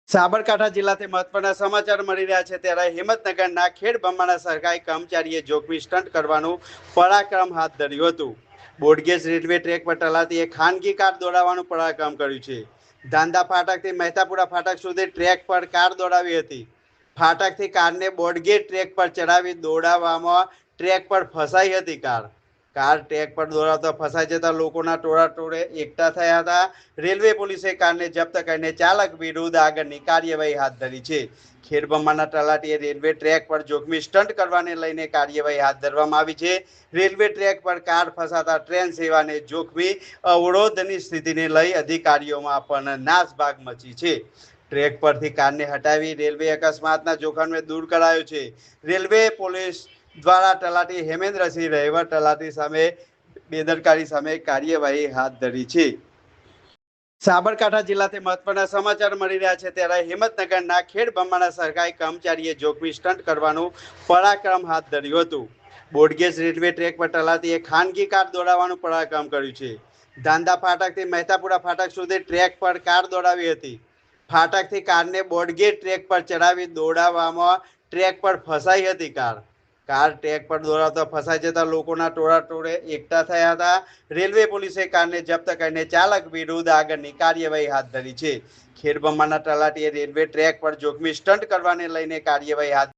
સાબરકાંઠા જિલ્લાથી મહત્વના સમાચાર મળી રહ્યા છે ત્યારે હિંમતનગરના ખેડબ્રહ્માના સરકારી કર્મચારીએ જોખમી સ્ટન્ટ કરવાનું પરાક્રમ હાથ ધર્યું હતું। બોડગેજ રેલવે ટ્રેક પર ટલાતી એક ખાનગી કાર દોડાવવાનું પરાક્રમ કર્યું છે। ધાંધા ફાટકથી મહેતાપુરા ફાટક સુધી ટ્રેક પર કાર દોડાવી હતી। ફાટકથી કારને બોડગેજ ટ્રેક પર ચડાવી દોડાવવામાં ટ્રેક પર ફસાઈ હતી। કાર ટ્રેક પર દોડાવતા ફસાઈ જતા લોકોના ટોળે એકઠા થયા હતા। રેલવે પોલીસે કારને જપ્ત કરીને ચાલક વિરુદ્ધ આગળની કાર્યવાહી હાથ ધરી છે। ખેડબ્રહ્માના તલાટીએ રેલવે ટ્રેક પર જોખમી સ્ટન્ટ કરવાને લઈને કાર્યવાહી હાથ ધરવામાં આવી છે। રેલવે ટ્રેક પર કાર ફસાતા ટ્રેન સેવાને જોખમી અવરોધની સ્થિતિને લઈ અધિકારીઓમાં પણ નાસભાગ મચી છે। ટ્રેક પરથી કારને હટાવી રેલવે અકસ્માતના જોખમને દૂર કરાયો છે। રેલવે પોલીસ દ્વારા તલાટી હેમેન્દ્રસિંહ રહેવર તલાટી સામે બેદરકારી સામે કાર્યવાહી હાથ ધરી છે। સાબરકાંઠા જિલ્લાથી મહત્વના સમાચાર મળી રહ્યા છે ત્યારે હિંમતનગરના ખેડબ્રહ્માના સરકારી કર્મચારીએ જોખમી સ્ટન્ટ કરવાનું પરાક્રમ હાથ ધર્યું હતું। બોડગેજ રેલવે ટ્રેક પર ટલાતી એક ખાનગી કાર દોડાવવાનું પરાક્રમ કર્યું છે। ધાંધા ફાટકથી મહેતાપુરા ફાટક સુધી ટ્રેક પર કાર દોડાવી હતી। ફાટકથી કારને બોડગેજ ટ્રેક પર ચડાવી દોડાવવામાં ટ્રેક પર ફસાઈ હતી। કાર ટ્રેક પર દોડાવતા ફસાઈ જતા લોકોના ટોળે એકઠા થયા હતા। રેલવે પોલીસે કારને જપ્ત કરીને ચાલક વિરુદ્ધ આગળની કાર્યવાહી હાથ ધરી છે। ખેડબ્રહ્માના તલાટીએ રેલવે ટ્રેક પર જોખમી સ્ટન્ટ કરવાને લઈને કાર્યવાહી હાથ